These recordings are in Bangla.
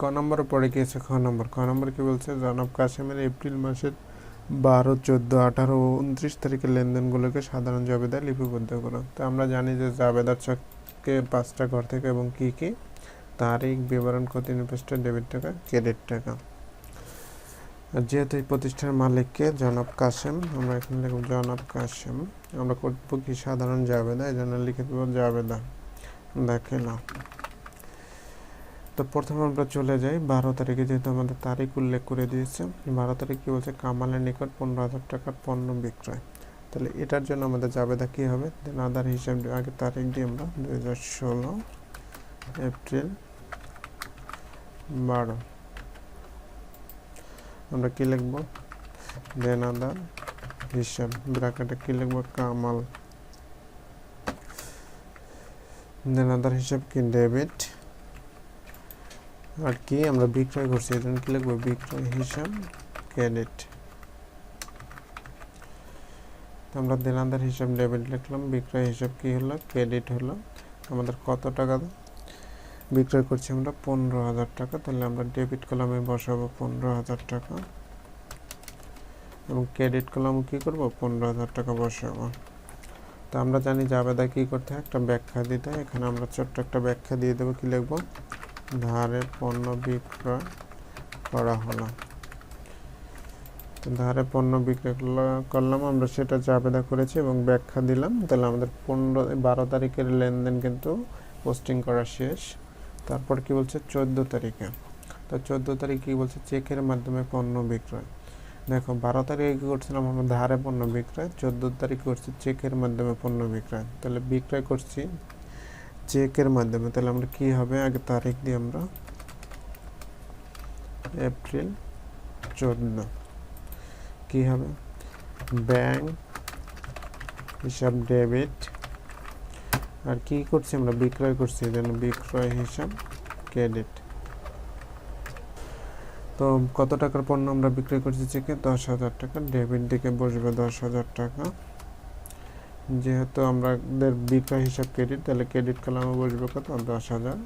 ক নম্বরে পড়ে গিয়েছে খ নম্বর কি বলছে, জনাব কাসেমের এপ্রিল মাসের 12, 14, 18 ও 29 তারিখের লেনদেনগুলোকে সাধারণ জাবেদায় লিপিবদ্ধ করো। তো আমরা জানি যে জাবেদার চকে 5টা ঘর থেকে এবং কি কি তারিখ, বিবরণ, ক্ষতিনির্দিষ্ট, ডেবিট টাকা, ক্রেডিট টাকা। আর যেহেতু এই প্রতিষ্ঠানের মালিককে জনাব কাসেম, আমরা এখানে লিখব জনাব কাসেম, আমরা করবো কি সাধারণ জাবেদা, এই জন্য লিখে দেবো জাবেদা। দেখে না, তো প্রথমে আমরা চলে যাই 12 তারিখে, যেহেতু আমাদের তারিখ উল্লেখ করে দিয়েছে। 12 তারিখ কি বলছে, কামালের নিকট 15,000 টাকার পণ্য বিক্রয়। তাহলে এটার জন্য আমাদের জাবেদা কি হবে, দেনাদার হিসাব আগে তারিখ দিয়ে আমরা 2016 এপ্রিল 12, আমরা কি লিখবো, দেনাদার হিসাব, ব্র্যাকেটে কি লিখবো, কামাল, দেনাদার হিসাব কি ডেবিট, আর কি আমরা বিক্রয় করছি এই জন্য কি লিখবো, বিক্রয় হিসাব ক্রেডিট। আমরা দেনাদার হিসাব ডেবিট লিখলাম, বিক্রয় হিসাব কি হলো, ক্রেডিট হলো। আমাদের কত টাকা বিক্রয় করছি আমরা, 15,000 টাকা। তাহলে আমরা ডেবিট কলামে বসাবো 15,000 টাকা এবং ক্রেডিট কলামে কি করব, 15,000 টাকা বসাবো। তো আমরা জানি জাবেদা কি করতে হয়, একটা ব্যাখ্যা দিতে হয়। এখানে আমরা ছোট্ট একটা ব্যাখ্যা দিয়ে দেবো, কি লিখবো, ধারে পণ্য বিক্রয় করা হলো। ধারে পণ্য বিক্রয় করলাম, আমরা সেটা জাবেদা করেছি এবং ব্যাখ্যা দিলাম। তাহলে আমাদের 12 তারিখের লেনদেন কিন্তু পোস্টিং করা শেষ। তারপর কি বলছে 14 তারিখে, তো 14 তারিখ কি বলছে, চেকের মাধ্যমে পণ্য বিক্রয়। দেখো 12 তারিখে কি করছিলাম আমরা, ধারে পণ্য বিক্রয়, 14 তারিখ করছি চেকের মাধ্যমে পণ্য বিক্রয়। তাহলে বিক্রয় করছি চেকের মাধ্যমে, তাহলে আমরা কি হবে, আগে তারিখ দিয়ে আমরা এপ্রিল 14, কি হবে, ব্যাংক হিসাব ডেবিট, আর কি করছি আমরা, বিক্রয় করছি, এই জন্য বিক্রয় হিসাব ক্রেডিট। তো কত টাকার পণ্য আমরা বিক্রয় করছি চেকে, 10,000 টাকা, ডেবিট দিকে বসবে 10,000 টাকা। যেহেতু আমাদের বিক্রয় হিসাব ক্রেডিট, তাহলে ক্রেডিট কলামে বসবে কত, 10,000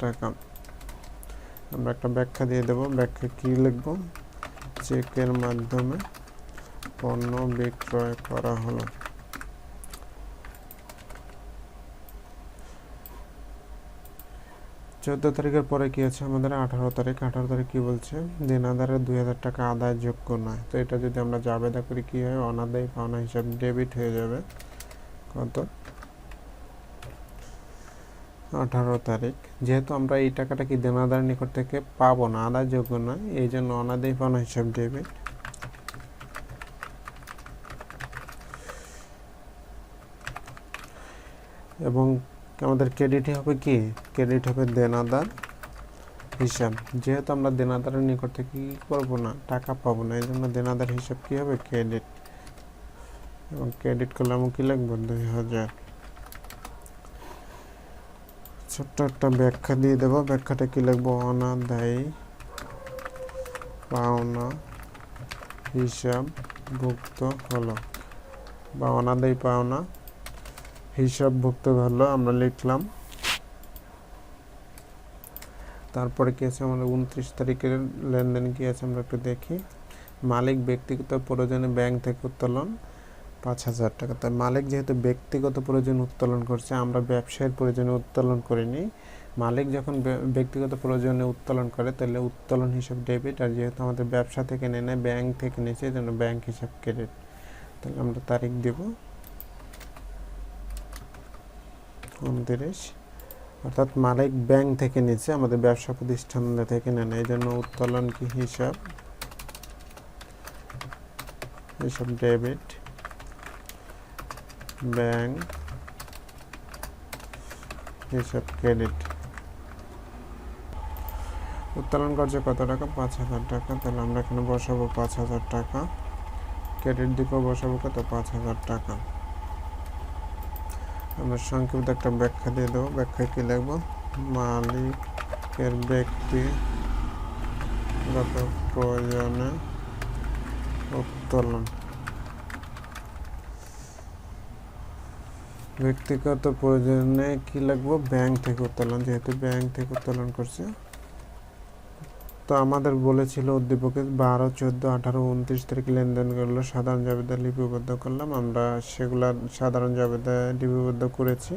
টাকা। আমরা একটা ব্যাখ্যা দিয়ে দেব, ব্যাখ্যা কি লিখব, চেকের মাধ্যমে পণ্য বিক্রয় করা হলো। চোদ্দ তারিখের পরে কি আছে আমাদের, 18 তারিখ। 18 তারিখ কি বলছে, দেনাদারের 2,000 টাকা আদায় যোগ্য নয়। তো এটা যদি আমরা জাবেদা করি কি হয়, অনাদায়ী পাওনা হিসাব ডেবিট হয়ে যাবে। কত, 18 তারিখ। যেহেতু আমরা এই টাকাটা কি দেনাদার নিকট থেকে পাবো না, আদায় যোগ্য নয়, এই জন্য অনাদায়ী পাওনা হিসাব ডেবিট। এবং আমাদের ক্রেডিট হবে কি, ক্রেডিট হবে দেনাদার হিসাব। যেহেতু আমরা দেনাদারের নিকট থেকে কি করবো না, টাকা পাবো না, এই জন্য দেনাদার হিসাব কি হবে, ক্রেডিট। এবং ক্রেডিট কলাম কি লিখবো, 2,000। ছোট্ট একটা ব্যাখ্যা দিয়ে দেবো, ব্যাখ্যাটা কি লিখবো, অনাদায়ী পাওনা হিসাব ভুক্ত হলো, বা অনাদায়ী পাওনা হিসাবভুক্ত হলো আমরা লিখলাম। তারপরে কি আছে আমাদের 29 তারিখের লেনদেন কি আছে আমরা একটু দেখি। মালিক ব্যক্তিগত প্রয়োজনে ব্যাংক থেকে উত্তোলন 5,000 টাকা। তাই মালিক যেহেতু ব্যক্তিগত প্রয়োজনে উত্তোলন করছে, আমরা ব্যবসায়ের প্রয়োজনে উত্তোলন করিনি। মালিক যখন ব্যক্তিগত প্রয়োজনে উত্তোলন করে তাহলে উত্তোলন হিসাব ডেবিট, আর যেহেতু আমাদের ব্যবসা থেকে নেয় না, ব্যাংক থেকে নিয়েছে, এই জন্য ব্যাংক হিসাব ক্রেডিট। তাহলে আমরা তারিখ দেব 29, অর্থাৎ মালিক ব্যাংক থেকে নিচ্ছে, আমাদের ব্যবসা প্রতিষ্ঠান থেকে নেয় না, এই জন্য উত্তোলন কি হিসাব ডেবিট, ব্যাংক হিসাব ক্রেডিট। উত্তোলন করছে কত টাকা, 5,000 টাকা। তাহলে আমরা এখানে বসাবো 5,000 টাকা, ক্রেডিট দিকেও বসাবো কত, 5,000 টাকা। আমরা সংক্ষিপ্ত একটা ব্যাখ্যা দিয়ে দেবো, ব্যাখ্যা কি লিখবো, মালিকের ব্যক্তিগত প্রয়োজনে উত্তোলন, ব্যক্তিগত প্রয়োজনে কি লিখবো, ব্যাংক থেকে উত্তোলন, যেহেতু ব্যাংক থেকে উত্তোলন করছে তো আমাদের বলেছিল উদ্দীপকে 12, 14, 18, 29 তারিখ লেনদেনগুলো সাধারণ জাবেদা লিপিবদ্ধ করলাম। আমরা সেগুলা সাধারণ জাবেদা লিপিবদ্ধ করেছি।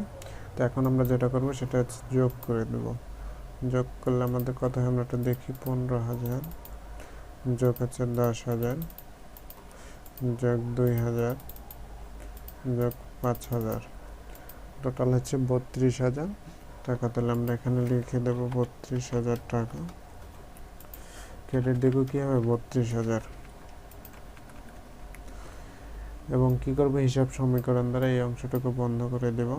তো এখন আমরা যেটা করব সেটা হচ্ছে যোগ করে দেব। যোগ করলে আমাদের কত হয় আমরা একটু দেখি। 15,000 যোগ হচ্ছে 10,000 যোগ 2,000 যোগ 5,000, টোটাল হচ্ছে 32,000 টাকা। তাহলে আমরা এখানে লিখে দেবো 32,000 টাকা। কেটে দেখো কি হবে 32,000, এবং কি করব হিসাব সমীকরণ দ্বারা এই অংশটুকু বন্ধ করে দেব।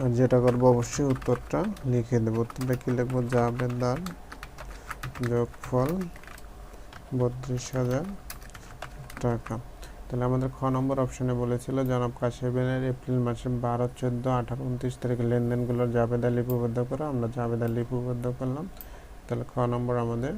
আর যেটা করব অবশ্যই উত্তরটা লিখে দেব। উত্তরটা কি লিখবো? জাবেদার যোগফল 32,000 টাকা। তাহলে আমাদের খ নম্বর অপশনে বলেছিল জনাব কাশেমের এপ্রিল মাসে 12, 14, 18, 29 তারিখে লেনদেনগুলোর জাবেদা লিপিবদ্ধ করা। আমরা জাবেদা লিপিবদ্ধ করলাম। তাহলে খ নম্বর আমাদের